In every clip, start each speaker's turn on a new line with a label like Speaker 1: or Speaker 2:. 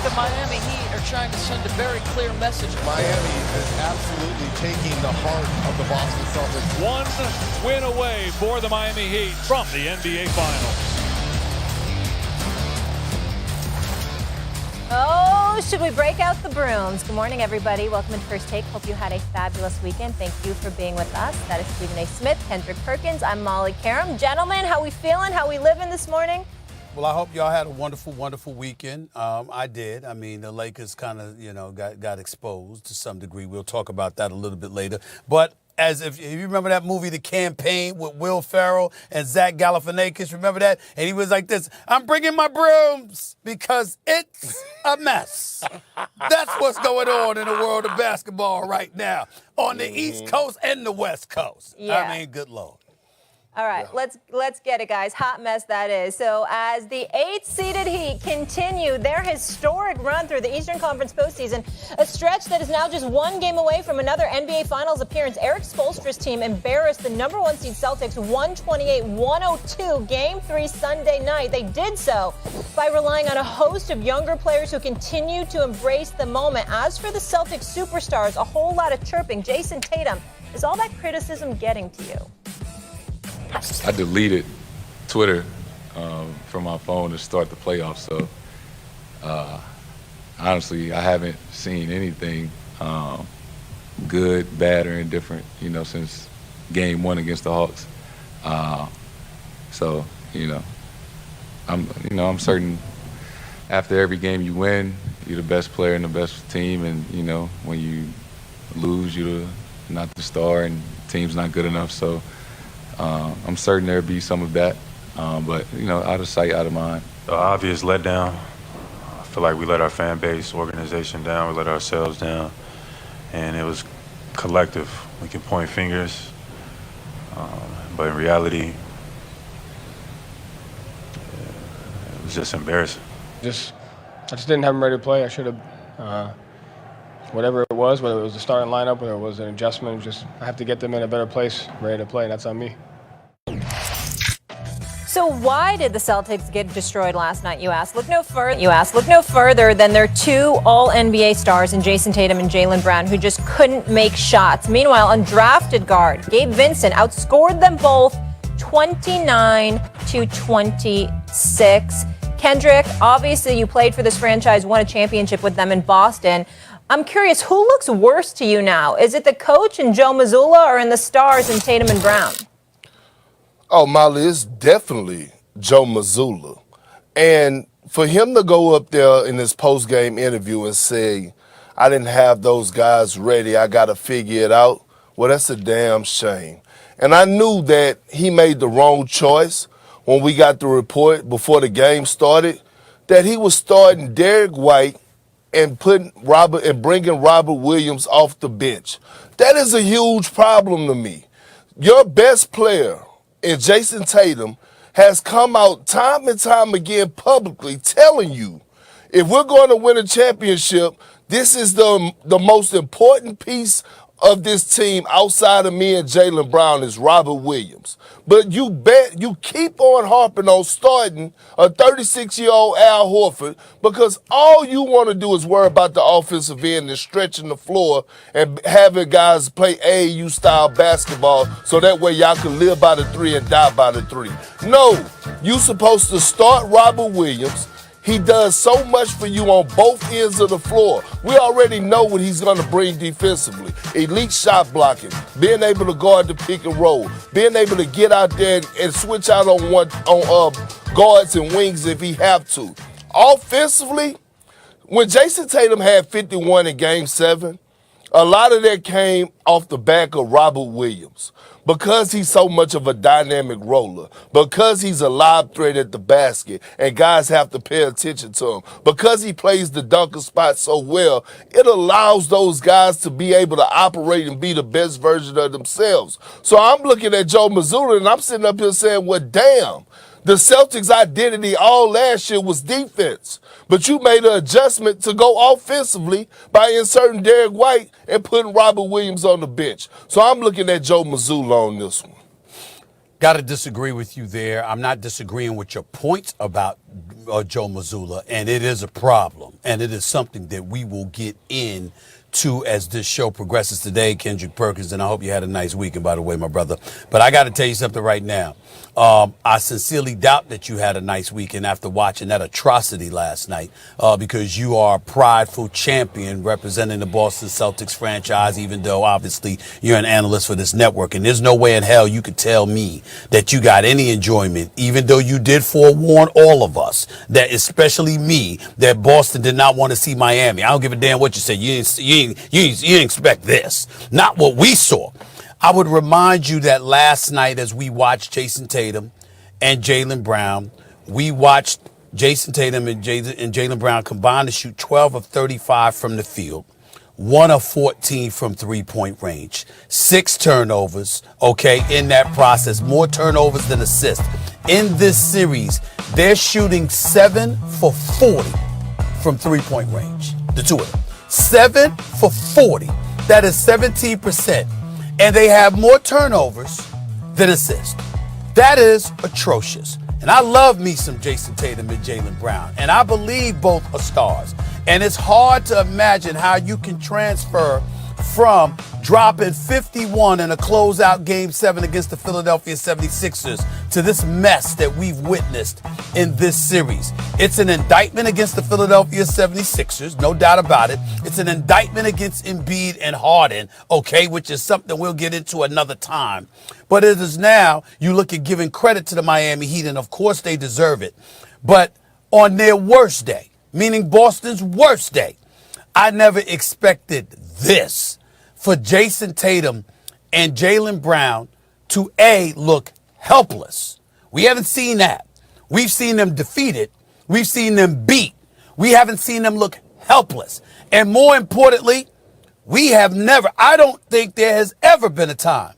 Speaker 1: The Miami Heat are trying to send a very clear message.
Speaker 2: Miami is absolutely taking the heart of the Boston Celtics.
Speaker 3: One win away for the Miami Heat from the NBA Finals.
Speaker 4: Oh, should we break out the brooms? Good morning, everybody. Welcome to First Take. Hope you had a fabulous weekend. Thank you for being with us. That is Stephen A. Smith, Kendrick Perkins. I'm Molly Karam. Gentlemen, how we feeling? How we living this morning?
Speaker 5: Well, I hope y'all had a wonderful, wonderful weekend. I did. I mean, the Lakers kind of, got exposed to some degree. We'll talk about that a little bit later. But as if you remember that movie, The Campaign, with Will Ferrell and Zach Galifianakis, remember that? And he was like this, I'm bringing my brooms because it's a mess. That's what's going on in the world of basketball right now on the East Coast and the West Coast.
Speaker 4: Yeah.
Speaker 5: I mean, good Lord.
Speaker 4: All right, let's get it, guys. Hot mess that is. So as the 8th-seeded Heat continue their historic run through the Eastern Conference postseason, a stretch that is now just one game away from another NBA Finals appearance, Eric Spoelstra's team embarrassed the number 1 seed Celtics 128-102 Game 3 Sunday night. They did so by relying on a host of younger players who continue to embrace the moment. As for the Celtics superstars, a whole lot of chirping. Jason Tatum, is all that criticism getting to you?
Speaker 6: I deleted Twitter from my phone to start the playoffs, so honestly, I haven't seen anything good, bad, or indifferent, since Game 1 against the Hawks. So, I'm certain after every game you win, you're the best player and the best team, and when you lose, you're not the star, and the team's not good enough. So. I'm certain there'll be some of that, but, out of sight, out of mind.
Speaker 7: The obvious letdown. I feel like we let our fan base, organization down, we let ourselves down, and it was collective. We can point fingers, but in reality, it was just embarrassing.
Speaker 8: I just didn't have him ready to play. I should have, whatever it was, whether it was the starting lineup, whether it was an adjustment, I have to get them in a better place, ready to play, and that's on me.
Speaker 4: So why did the Celtics get destroyed last night, you ask? Look no further than their 2 all-NBA stars in Jason Tatum and Jaylen Brown, who just couldn't make shots. Meanwhile, undrafted guard Gabe Vincent outscored them both 29-26. Kendrick, obviously you played for this franchise, won a championship with them in Boston. I'm curious, who looks worse to you now? Is it the coach and Joe Mazzulla, or in the stars and Tatum and Brown?
Speaker 9: Oh, Molly, it's definitely Joe Mazzulla. And for him to go up there in his post-game interview and say, I didn't have those guys ready, I got to figure it out, well, that's a damn shame. And I knew that he made the wrong choice when we got the report before the game started, that he was starting Derek White and bringing Robert Williams off the bench. That is a huge problem to me. Your best player in Jason Tatum has come out time and time again publicly telling you, if we're going to win a championship, this is the most important piece of this team outside of me and Jaylen Brown is Robert Williams. But you keep on harping on starting a 36-year-old Al Horford because all you want to do is worry about the offensive end and stretching the floor and having guys play AAU-style basketball so that way y'all can live by the 3 and die by the 3. No, you supposed to start Robert Williams. He does so much for you on both ends of the floor. We already know what he's going to bring defensively. Elite shot blocking, being able to guard the pick and roll, being able to get out there and switch out on guards and wings if he have to. Offensively, when Jason Tatum had 51 in Game 7, a lot of that came off the back of Robert Williams. Because he's so much of a dynamic roller, because he's a lob threat at the basket, and guys have to pay attention to him, because he plays the dunker spot so well, it allows those guys to be able to operate and be the best version of themselves. So I'm looking at Joe Mazzulla, and I'm sitting up here saying, well, damn. The Celtics' identity all last year was defense. But you made an adjustment to go offensively by inserting Derek White and putting Robert Williams on the bench. So I'm looking at Joe Mazzulla on this one.
Speaker 5: Got to disagree with you there. I'm not disagreeing with your points about Joe Mazzulla, and it is a problem, and it is something that we will get into as this show progresses today, Kendrick Perkins, and I hope you had a nice weekend, by the way, my brother. But I got to tell you something right now. I sincerely doubt that you had a nice weekend after watching that atrocity last night because you are a prideful champion representing the Boston Celtics franchise, even though obviously you're an analyst for this network. And there's no way in hell you could tell me that you got any enjoyment, even though you did forewarn all of us, that especially me, that Boston did not want to see Miami. I don't give a damn what you say. You didn't expect this. Not what we saw. I would remind you that last night as we watched Jason Tatum and Jaylen Brown, we watched Jason Tatum and Jaylen Brown combine to shoot 12 of 35 from the field, 1 of 14 from three-point range, 6 turnovers, okay, in that process, more turnovers than assists. In this series, they're shooting 7 for 40 from three-point range, the two of them. 7 for 40. That is 17%. And they have more turnovers than assists. That is atrocious. And I love me some Jason Tatum and Jaylen Brown. And I believe both are stars. And it's hard to imagine how you can transfer from dropping 51 in a closeout Game 7 against the Philadelphia 76ers to this mess that we've witnessed in this series. It's an indictment against the Philadelphia 76ers, no doubt about it. It's an indictment against Embiid and Harden, okay, which is something we'll get into another time. But it is now, you look at giving credit to the Miami Heat, and of course they deserve it. But on their worst day, meaning Boston's worst day, I never expected this for Jason Tatum and Jaylen Brown to look helpless. We haven't seen that. We've seen them defeated. We've seen them beat. We haven't seen them look helpless. And more importantly, I don't think there has ever been a time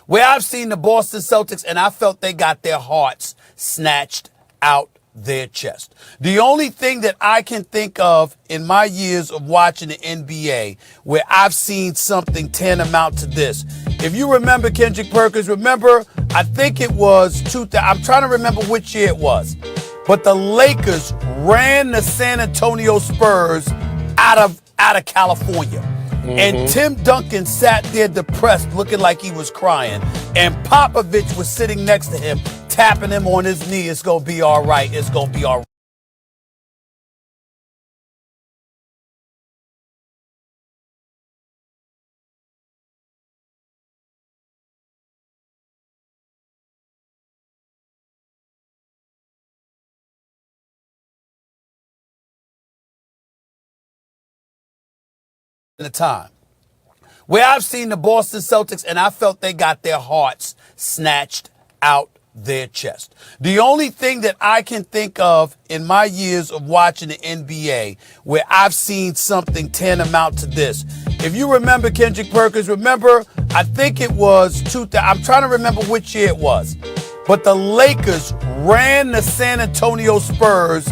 Speaker 5: where I've seen the Boston Celtics and I felt they got their hearts snatched out their chest. The only thing that I can think of in my years of watching the NBA where I've seen something tantamount to this. If you remember, Kendrick Perkins, I think it was I'm trying to remember which year it was, but the Lakers ran the San Antonio Spurs out of California. Mm-hmm. And Tim Duncan sat there depressed, looking like he was crying. And Popovich was sitting next to him, tapping him on his knee. It's going to be all right. It's going to be all right. The time where I've seen the Boston Celtics and I felt they got their hearts snatched out their chest. The only thing that I can think of in my years of watching the NBA where I've seen something tantamount to this. If you remember, Kendrick Perkins, I think it was I'm trying to remember which year it was, but the Lakers ran the San Antonio Spurs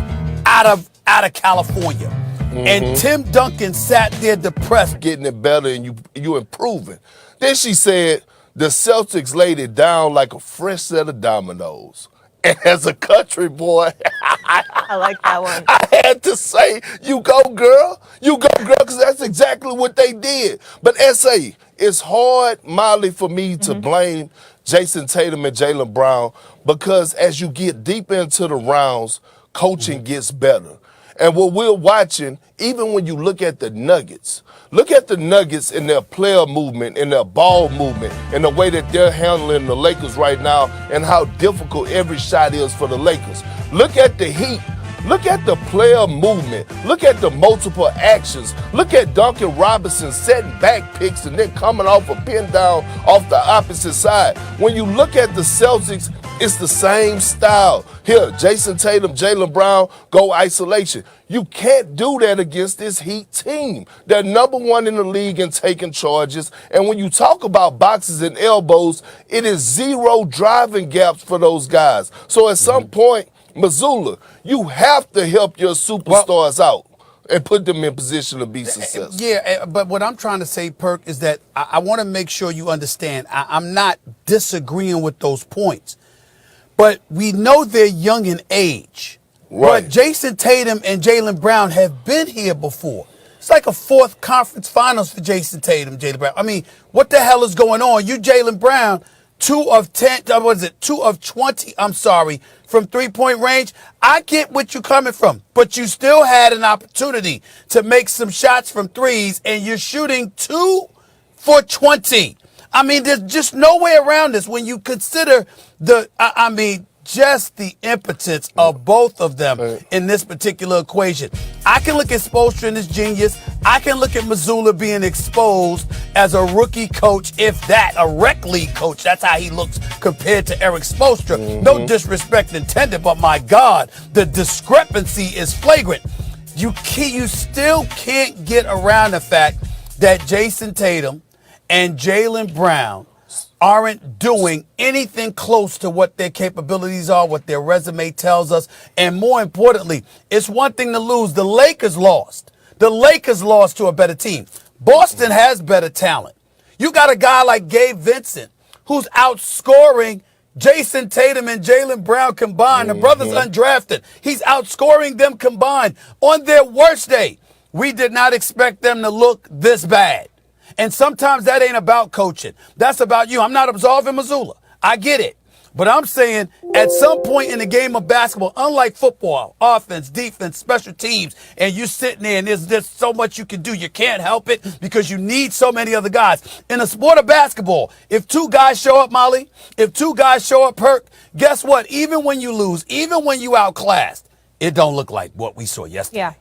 Speaker 5: out of California. Mm-hmm. And Tim Duncan sat there depressed.
Speaker 9: Getting it better and you improving. Then she said the Celtics laid it down like a fresh set of dominoes. And as a country boy,
Speaker 4: I like that one.
Speaker 9: I had to say, you go, girl, because that's exactly what they did. But S.A., it's hard, Molly, for me to blame Jason Tatum and Jaylen Brown because as you get deep into the rounds, coaching gets better. And what we're watching, even when you look at the Nuggets in their player movement, in their ball movement, in the way that they're handling the Lakers right now and how difficult every shot is for the Lakers. Look at the Heat. Look at the player movement. Look at the multiple actions. Look at Duncan Robinson setting back picks and then coming off a pin down off the opposite side. When you look at the Celtics, it's the same style. Here, Jason Tatum, Jaylen Brown, go isolation. You can't do that against this Heat team. They're number one in the league in taking charges. And when you talk about boxes and elbows, it is zero driving gaps for those guys. So at some point, Mazzulla, you have to help your superstars out. and put them in position to be successful.
Speaker 5: Yeah, but what I'm trying to say, Perk, is that I want to make sure you understand. I'm not disagreeing with those points. But we know they're young in age.
Speaker 9: Right.
Speaker 5: But Jason Tatum and Jaylen Brown have been here before. It's like a fourth conference finals for Jason Tatum, Jaylen Brown. I mean, what the hell is going on? You, Jaylen Brown, 2 of 20, from three-point range. I get what you're coming from, but you still had an opportunity to make some shots from threes, and you're shooting 2 for 20. I mean, there's just no way around this when you consider just the impotence of both of them in this particular equation. I can look at Spoelstra and his genius. I can look at Mazzulla being exposed as a rookie coach, if that, a rec league coach. That's how he looks compared to Eric Spoelstra. Mm-hmm. No disrespect intended, but my God, the discrepancy is flagrant. You still can't get around the fact that Jason Tatum and Jaylen Brown aren't doing anything close to what their capabilities are, what their resume tells us. And more importantly, it's one thing to lose. The Lakers lost. The Lakers lost to a better team. Boston has better talent. You got a guy like Gabe Vincent who's outscoring Jason Tatum and Jaylen Brown combined. The brother's undrafted. He's outscoring them combined. On their worst day, we did not expect them to look this bad. And sometimes that ain't about coaching. That's about you. I'm not absolving Mazzulla. I get it. But I'm saying at some point in the game of basketball, unlike football, offense, defense, special teams, and you're sitting there and there's so much you can do. You can't help it because you need so many other guys. In the sport of basketball, if 2 guys show up, Molly, if 2 guys show up, Perk, guess what? Even when you lose, even when you outclassed, it don't look like what we saw yesterday.
Speaker 4: Yeah.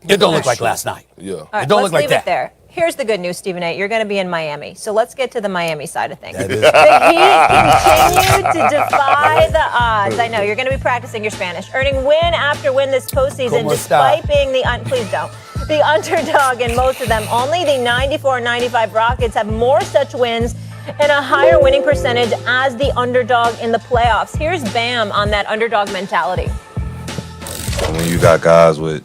Speaker 5: It don't look like last night.
Speaker 9: Yeah.
Speaker 4: All right,
Speaker 5: it don't
Speaker 4: let's
Speaker 5: look like
Speaker 4: leave
Speaker 5: that.
Speaker 4: it there. Here's the good news, Stephen A. You're going to be in Miami. So let's get to the Miami side of things. The Heat continue to defy the odds. I know, you're going to be practicing your Spanish. Earning win after win this postseason, despite being the underdog in most of them. Only the 94-95 Rockets have more such wins and a higher winning percentage as the underdog in the playoffs. Here's Bam on that underdog mentality.
Speaker 10: When you got guys with